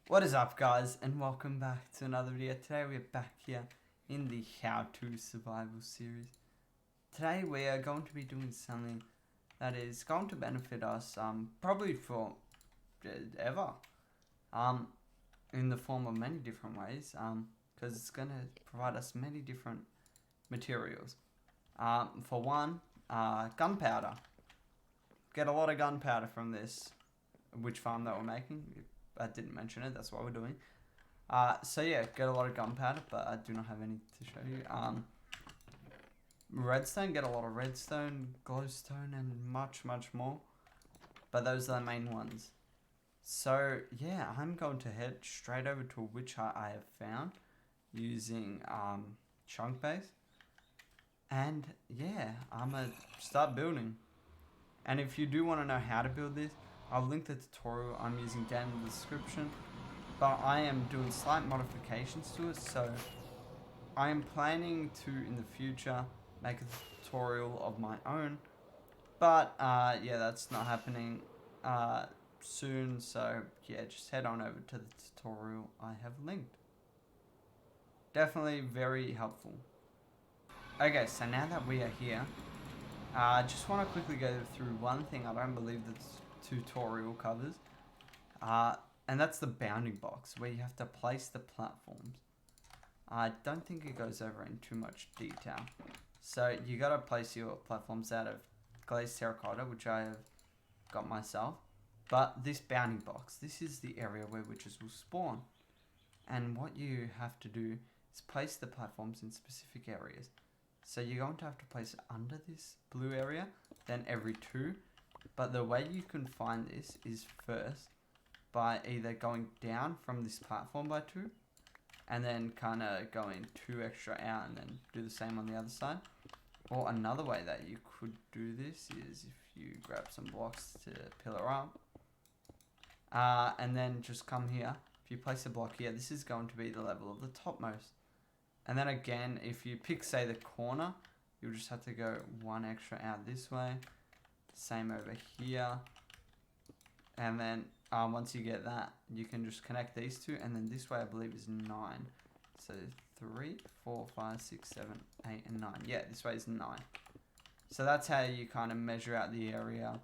What is up, guys, and welcome back to another video. Today we're back here in the How to Survival series. Today we are going to be doing something that is going to benefit us probably for ever in the form of many different ways because it's going to provide us many different materials. For one, gunpowder. Get a lot of gunpowder from this witch farm that we're making. I didn't mention it, that's what we're doing. So yeah, get a lot of gunpowder, but I do not have any to show you. Redstone, get a lot of redstone, glowstone, and much more. But those are the main ones. So yeah, I'm going to head straight over to a witch hut I have found using chunk base. And yeah, I'm gonna start building. And if you do want to know how to build this, I'll link the tutorial I'm using down in the description, but I am doing slight modifications to it, so I am planning to, in the future, make a tutorial of my own, but yeah, that's not happening soon, so yeah, just head on over to the tutorial I have linked. Definitely very helpful. Okay, so now that we are here, I just want to quickly go through one thing I don't believe this tutorial covers, and that's the bounding box where you have to place the platforms. I don't think it goes over in too much detail. So you gotta place your platforms out of glazed terracotta, which I have got myself. But this bounding box, this is the area where witches will spawn. And what you have to do is place the platforms in specific areas. So you're going to have to place it under this blue area, then every two. But the way you can find this is first by either going down from this platform by two, and then kind of going two extra out and then do the same on the other side. Or another way that you could do this is if you grab some blocks to pillar up, and then just come here. If you place a block here, this is going to be the level of the topmost. And then again, if you pick, say, the corner, you'll just have to go one extra out this way. Same over here. And then once you get that, you can just connect these two. And then this way, I believe, is 9. So 3, 4, 5, 6, 7, 8, and 9. Yeah, this way is 9. So that's how you kind of measure out the area.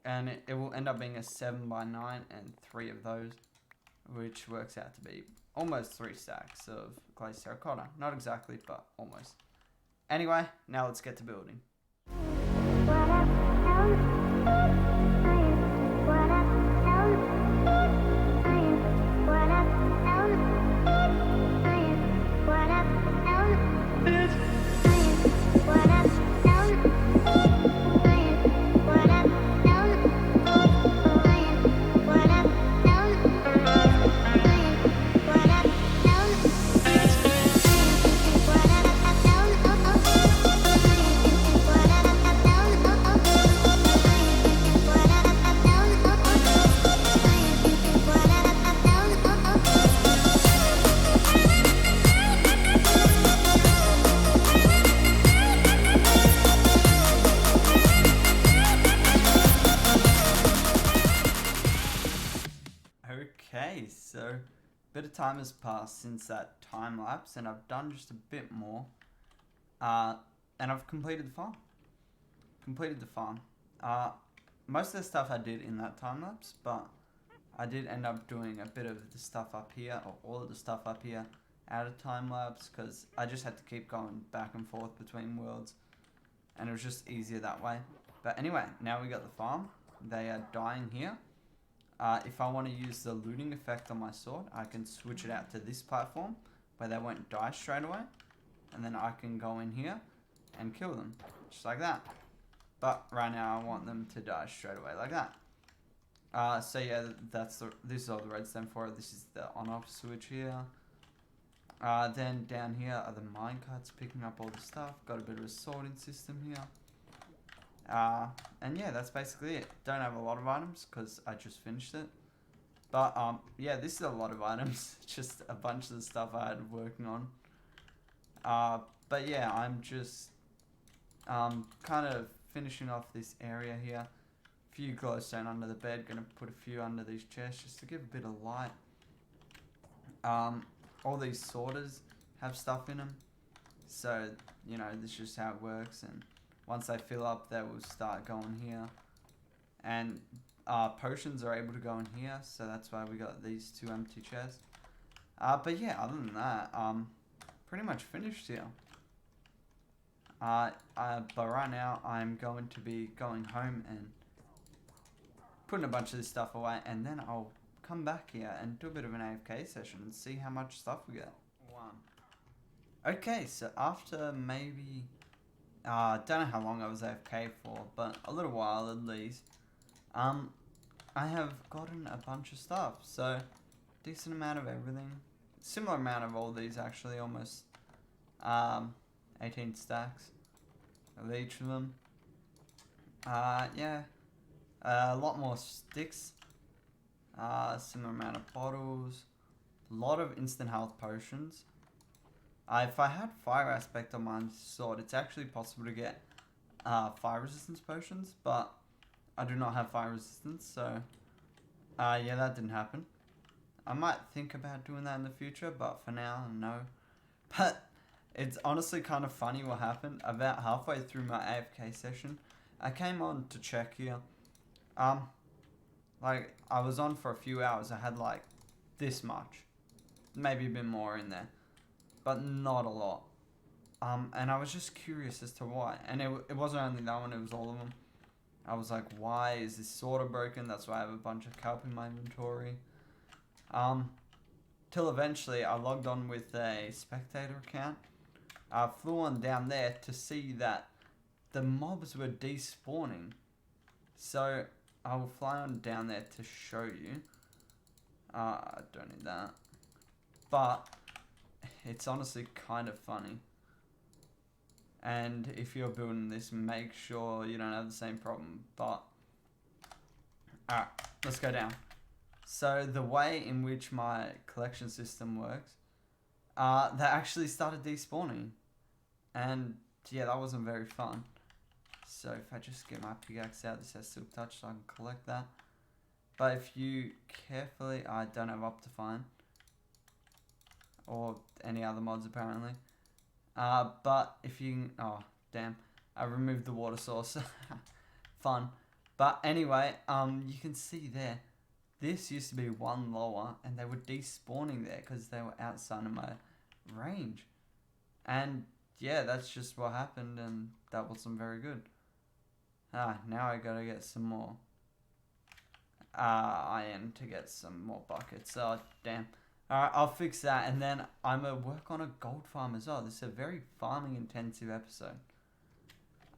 And it will end up being a 7 by 9 and 3 of those, which works out to be almost 3 stacks of glazed terracotta. Not exactly, but almost. Anyway, now let's get to building. Okay, so a bit of time has passed since that time lapse, and I've done just a bit more, and I've completed the farm. Most of the stuff I did in that time lapse, but I did end up doing a bit of the stuff up here, or all of the stuff up here, out of time lapse, because I just had to keep going back and forth between worlds, and it was just easier that way. But anyway, now we got the farm. They are dying here. If I want to use the looting effect on my sword, I can switch it out to this platform where they won't die straight away. And then I can go in here and kill them, just like that. But right now I want them to die straight away like that. So yeah, this is all the redstone for it. This is the on-off switch here. Then down here are the minecarts picking up all the stuff. Got a bit of a sorting system here. And yeah, that's basically it. Don't have a lot of items because I just finished it. But yeah, this is a lot of items. Just a bunch of the stuff I had working on. But yeah, I'm just kind of finishing off this area here. A few glowstone under the bed. Gonna put a few under these chests just to give a bit of light. All these sorters have stuff in them. So, you know, this is just how it works. And once they fill up, they will start going here. And potions are able to go in here. So that's why we got these 2 empty chests. But yeah, other than that, pretty much finished here. But right now, I'm going to be going home and putting a bunch of this stuff away. And then I'll come back here and do a bit of an AFK session and see how much stuff we get. Okay, so after maybe, don't know how long I was AFK for, but a little while at least, I have gotten a bunch of stuff. So, decent amount of everything. Similar amount of all these actually, almost 18 stacks of each of them. Yeah, a lot more sticks. Similar amount of bottles. A lot of instant health potions. If I had fire aspect on my sword, it's actually possible to get fire resistance potions, but I do not have fire resistance, so yeah, that didn't happen. I might think about doing that in the future, but for now, no. But it's honestly kind of funny what happened. About halfway through my AFK session, I came on to check here. Like, I was on for a few hours. I had like this much, maybe a bit more in there, but not a lot. And I was just curious as to why. And it wasn't only that one, it was all of them. I was like, why is this sort of broken? That's why I have a bunch of kelp in my inventory. Till eventually I logged on with a spectator account. I flew on down there to see that the mobs were despawning. So I will fly on down there to show you. I don't need that. But it's honestly kind of funny. And if you're building this, make sure you don't have the same problem. But alright, let's go down. So the way in which my collection system works, they actually started despawning. And yeah, that wasn't very fun. So if I just get my pickaxe out, this has silk touch, so I can collect that. But if you carefully, I don't have Optifine. Or any other mods apparently. But if you, oh damn, I removed the water source. Fun. But anyway, you can see there, this used to be 1 lower, and they were despawning there because they were outside of my range. And yeah, that's just what happened, and that wasn't very good. Now I gotta get some more iron to get some more buckets. Oh damn. Alright, I'll fix that, and then I'm gonna work on a gold farm as well. This is a very farming intensive episode.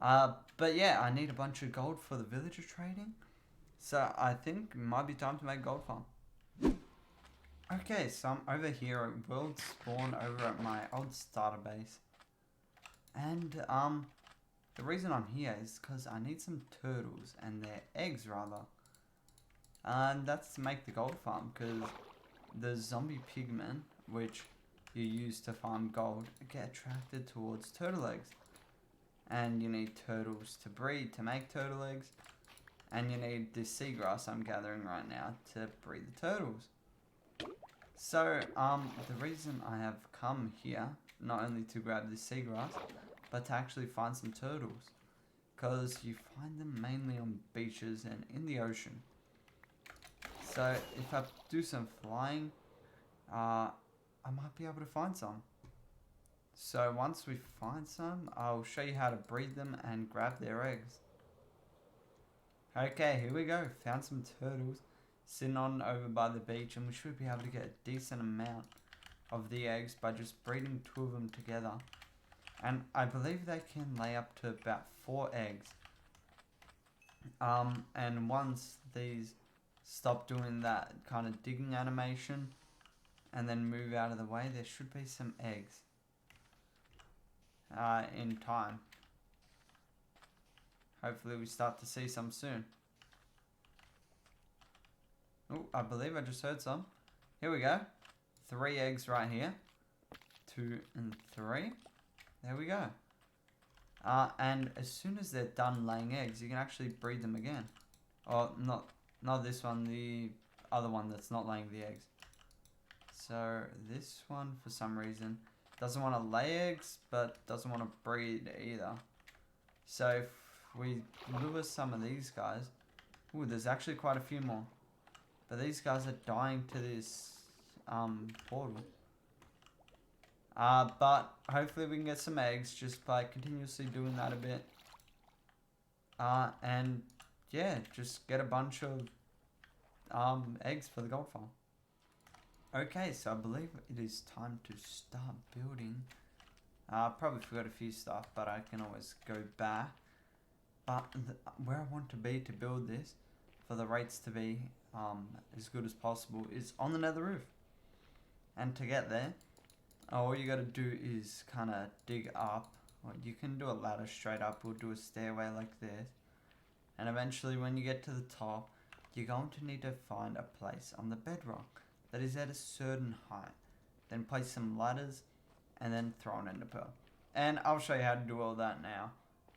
But yeah, I need a bunch of gold for the villager trading. So I think it might be time to make gold farm. Okay, so I'm over here at World Spawn over at my old starter base. And the reason I'm here is because I need some turtles, and their eggs rather. And that's to make the gold farm, because the zombie pigmen, which you use to farm gold, get attracted towards turtle eggs. And you need turtles to breed to make turtle eggs. And you need this seagrass I'm gathering right now to breed the turtles. So, the reason I have come here, not only to grab this seagrass, but to actually find some turtles. Because you find them mainly on beaches and in the ocean. So, if I do some flying, I might be able to find some. So, once we find some, I'll show you how to breed them and grab their eggs. Okay, here we go. Found some turtles sitting on over by the beach, and we should be able to get a decent amount of the eggs by just breeding 2 of them together. And I believe they can lay up to about 4 eggs. And once these stop doing that kind of digging animation and then move out of the way, there should be some eggs in time. Hopefully we start to see some soon. Oh, I believe I just heard some. Here we go. 3 eggs right here. 2 and 3. There we go. And as soon as they're done laying eggs, you can actually breed them again. Or not this one, the other one that's not laying the eggs. So this one, for some reason, doesn't want to lay eggs, but doesn't want to breed either. So if we lure some of these guys... Ooh, there's actually quite a few more. But these guys are dying to this portal. But hopefully we can get some eggs just by continuously doing that a bit. And yeah, just get a bunch of eggs for the gold farm. Okay, so I believe it is time to start building. Probably forgot a few stuff, but I can always go back. But where I want to be to build this, for the rates to be as good as possible, is on the nether roof. And to get there, all you got to do is kind of dig up. Or you can do a ladder straight up, or do a stairway like this. And eventually when you get to the top, you're going to need to find a place on the bedrock that is at a certain height. Then place some ladders, and then throw an ender pearl. And I'll show you how to do all that now.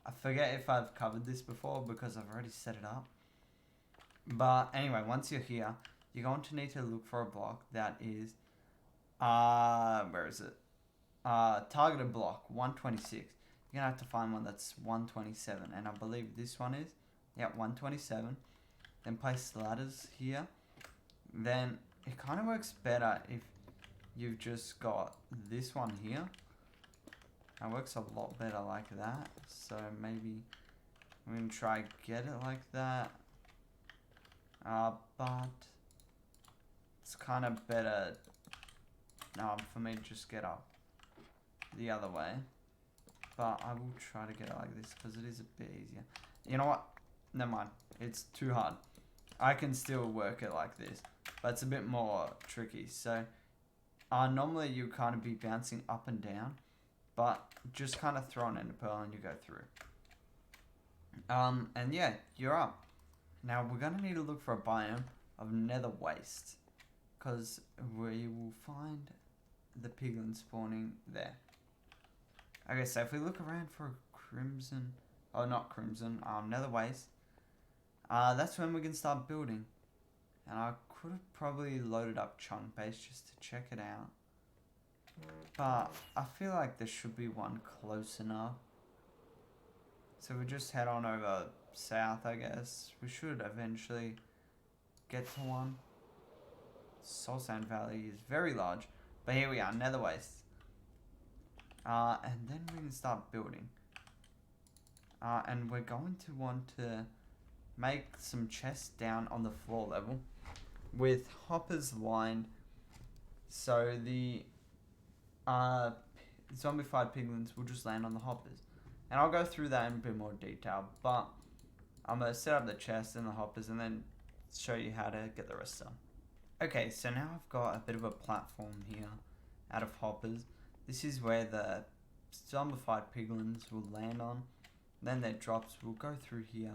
I forget if I've covered this before because I've already set it up. But anyway, once you're here, you're going to need to look for a block that is, where is it? Targeted block 126. You're gonna have to find one that's 127, and I believe this one is, yeah, 127. Then place ladders here. Then it kind of works better if you've just got this one here. It works a lot better like that. So maybe I'm gonna try get it like that. But it's kind of better for me to just get up the other way. But I will try to get it like this because it is a bit easier. You know what? Never mind. It's too hard. I can still work it like this, but it's a bit more tricky. So normally you kind of be bouncing up and down, but just kind of throw an ender pearl and you go through. And yeah, you're up. Now we're going to need to look for a biome of nether waste, because we will find the piglins spawning there. Okay, so if we look around for crimson, oh not crimson, nether waste, that's when we can start building. And I could have probably loaded up chunk base just to check it out, but I feel like there should be one close enough. So we just head on over south, I guess. We should eventually get to one. Soul Sand Valley is very large, but here we are, nether waste. And then we can start building. And we're going to want to make some chests down on the floor level with hoppers lined, so the zombified piglins will just land on the hoppers. And I'll go through that in a bit more detail, but I'm going to set up the chest and the hoppers and then show you how to get the rest done. Okay, so now I've got a bit of a platform here out of hoppers. This is where the zombified piglins will land on. Then their drops will go through here.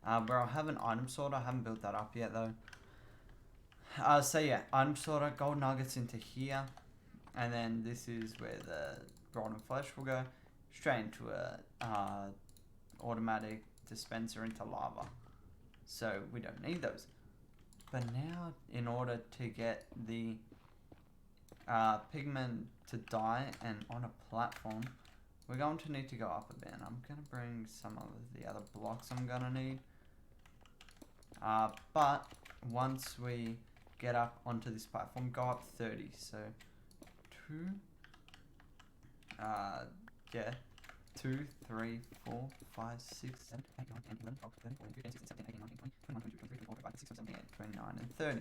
Where I'll have an item sorter. I haven't built that up yet though. So yeah, item sorter, gold nuggets into here. And then this is where the rotten flesh will go. Straight into a automatic dispenser into lava. So we don't need those. But now, in order to get the pigmen to die and on a platform, we're going to need to go up a bit. I'm going to bring some of the other blocks I'm going to need. But once we get up onto this platform, go up 30. So 2, yeah, 2, 3, 4, 5, 6, 7, 8, 9, 10, 11, 12, 13, 14, 15, 16, 17, 18, 19, 20, 21, 22, 23, 24, 25, 26, 27, 28, 29, and 30.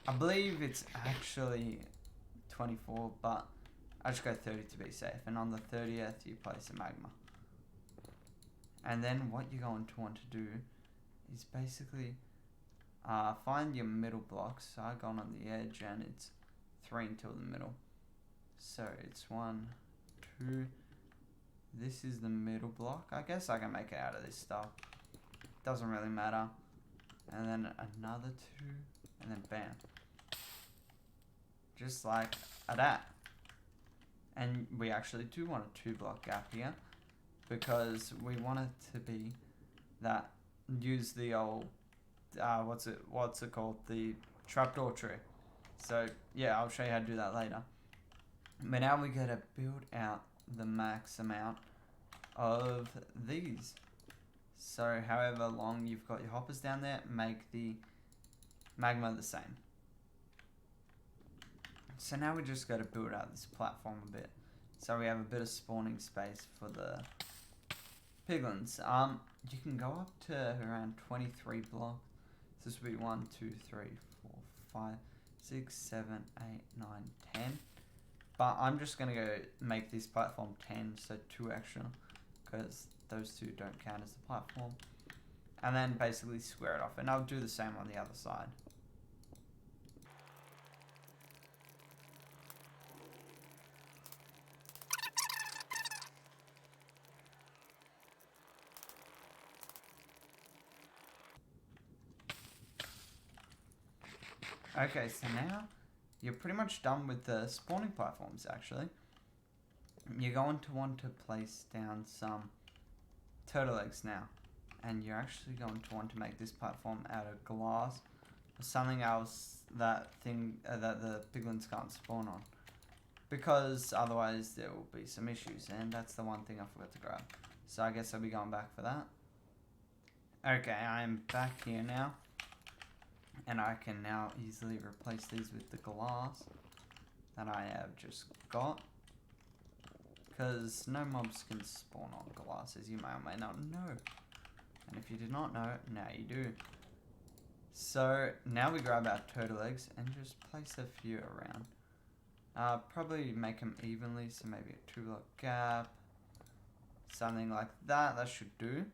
I believe it's actually 24, but I just go 30 to be safe. And on the 30th, you place a magma. And then what you're going to want to do is basically find your middle blocks. So I've gone on the edge and it's 3 until the middle. So it's 1, 2. This is the middle block. I guess I can make it out of this stuff. Doesn't really matter. And then another 2. And then bam. Just like that. And we actually do want a 2 block gap here, because we want it to be that, use the old, what's it called? The trapdoor tree. So yeah, I'll show you how to do that later. But now we gotta build out the max amount of these. So however long you've got your hoppers down there, make the magma the same. So now we just got to build out this platform a bit. So we have a bit of spawning space for the piglins. You can go up to around 23 blocks. So this will be 1, 2, 3, 4, 5, 6, 7, 8, 9, 10. But I'm just going to go make this platform 10, so 2 extra, because those 2 don't count as the platform. And then basically square it off. And I'll do the same on the other side. Okay, so now you're pretty much done with the spawning platforms, actually. You're going to want to place down some turtle eggs now. And you're actually going to want to make this platform out of glass or something else that the piglins can't spawn on. Because otherwise there will be some issues, and that's the one thing I forgot to grab. So I guess I'll be going back for that. Okay, I'm back here now. And I can now easily replace these with the glass that I have just got. Because no mobs can spawn on glass, as you may or may not know. And if you did not know, now you do. So now we grab our turtle eggs and just place a few around. Probably make them evenly, so maybe a 2-block gap. Something like that, that should do.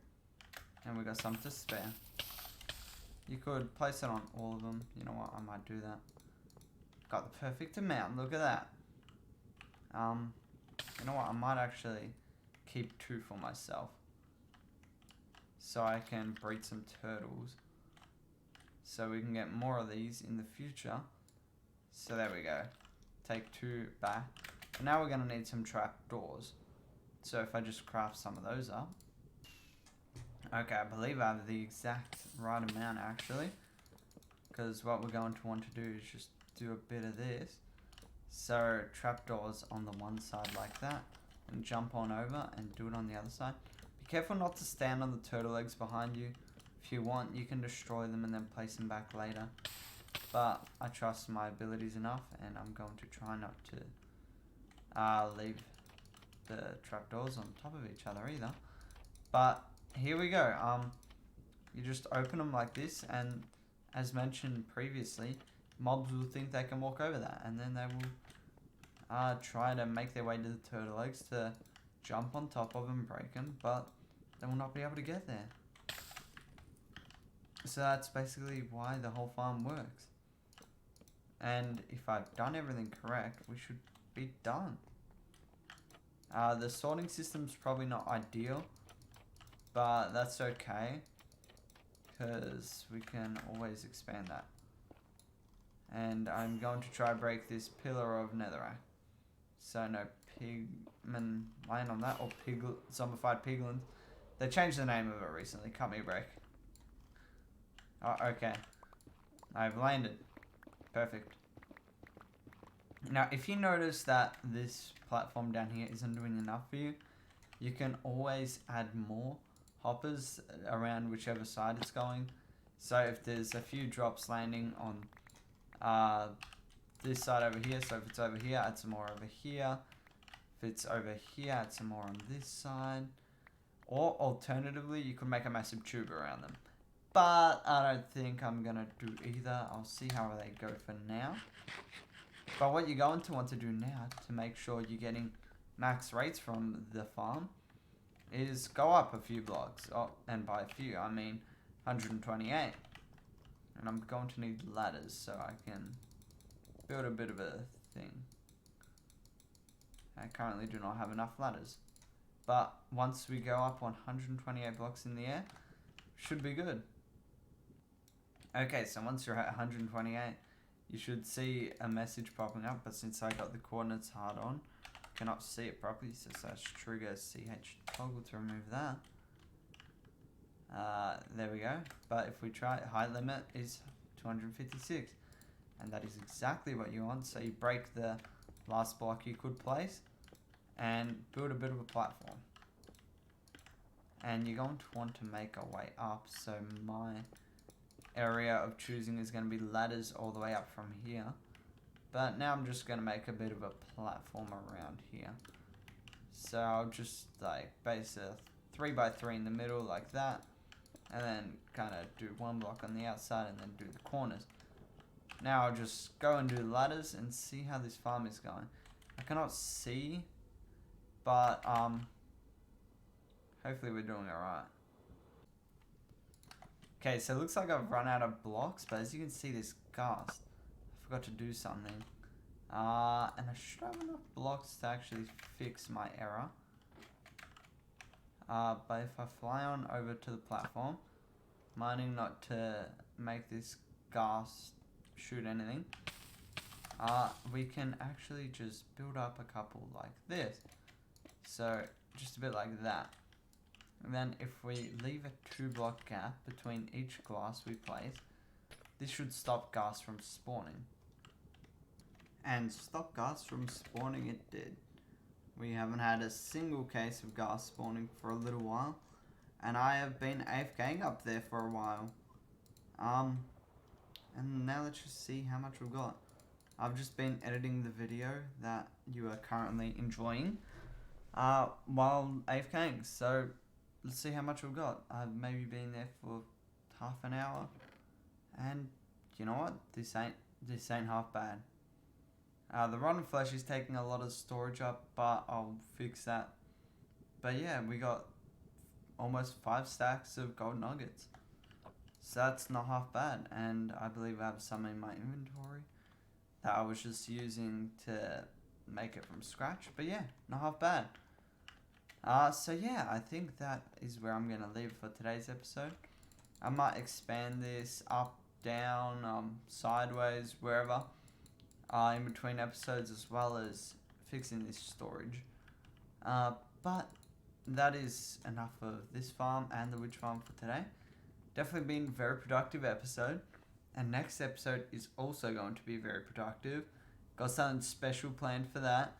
And we got some to spare. You could place it on all of them. You know what, I might do that. Got the perfect amount, look at that. You know what, I might actually keep 2 for myself. So I can breed some turtles. So we can get more of these in the future. So there we go. Take 2 back. And now we're going to need some trap doors. So if I just craft some of those up. Okay, I believe I have the exact right amount actually. Because what we're going to want to do is just do a bit of this. So trapdoors on the one side like that. And jump on over and do it on the other side. Be careful not to stand on the turtle eggs behind you. If you want, you can destroy them and then place them back later. But I trust my abilities enough, and I'm going to try not to leave the trapdoors on top of each other either. But here we go. You just open them like this, and as mentioned previously, mobs will think they can walk over that, and then they will try to make their way to the turtle eggs to jump on top of them and break them, but they will not be able to get there. So that's basically why the whole farm works. And if I've done everything correct, we should be done. The sorting system's probably not ideal, but that's okay, because we can always expand that. And I'm going to try break this pillar of netherrack. So no pigmen land on that, or zombified piglins. They changed the name of it recently. Cut me a break. Oh, okay. I've landed. Perfect. Now, if you notice that this platform down here isn't doing enough for you, you can always add more hoppers around whichever side it's going. So if there's a few drops landing on this side over here, so if it's over here, add some more over here. If it's over here, add some more on this side. Or alternatively, you could make a massive tube around them. But I don't think I'm going to do either. I'll see how they go for now. But what you're going to want to do now to make sure you're getting max rates from the farm is go up a few blocks. Oh, and by a few, I mean 128. And I'm going to need ladders so I can build a bit of a thing. I currently do not have enough ladders. But once we go up 128 blocks in the air, should be good. Okay, so once you're at 128, you should see a message popping up, but since I got the coordinates hard on, I cannot see it properly, so /trigger ch toggle to remove that. There we go. But if we try, height limit is 256. And that is exactly what you want. So you break the last block you could place and build a bit of a platform. And you're going to want to make a way up. So my area of choosing is going to be ladders all the way up from here. But now I'm just going to make a bit of a platform around here. So I'll just like base a 3x3 in the middle like that. And then kind of do one block on the outside and then do the corners. Now I'll just go and do ladders and see how this farm is going. I cannot see, but hopefully we're doing alright. Okay, so it looks like I've run out of blocks, but as you can see, this ghast, I forgot to do something. And I should have enough blocks to actually fix my error. But if I fly on over to the platform, minding not to make this ghast shoot anything, we can actually just build up a couple like this. So just a bit like that. And then if we leave a 2-block gap between each glass we place, this should stop ghast from spawning. And stop ghast from spawning it did. We haven't had a single case of ghast spawning for a little while. And I have been AFKing up there for a while. And now let's just see how much we've got. I've just been editing the video that you are currently enjoying while AFKing. So let's see how much we've got. I've maybe been there for half an hour. And you know what? This ain't half bad. The rotten flesh is taking a lot of storage up, but I'll fix that. But yeah, we got almost 5 stacks of gold nuggets. So that's not half bad. And I believe I have some in my inventory that I was just using to make it from scratch. But yeah, not half bad. So yeah, I think that is where I'm going to leave for today's episode. I might expand this up, down, sideways, wherever. In between episodes, as well as fixing this storage. But that is enough of this farm and the witch farm for today. Definitely been a very productive episode. And next episode is also going to be very productive. Got something special planned for that.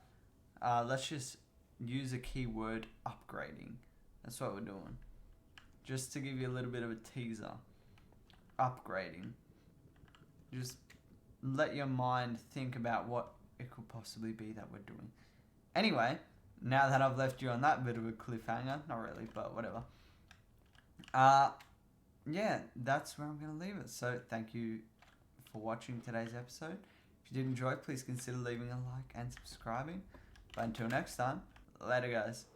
Let's just use a keyword: upgrading. That's what we're doing. Just to give you a little bit of a teaser. Upgrading. Just let your mind think about what it could possibly be that we're doing. Anyway, now that I've left you on that bit of a cliffhanger, not really, but whatever. Yeah, that's where I'm going to leave it. So thank you for watching today's episode. If you did enjoy, please consider leaving a like and subscribing. But until next time, later guys.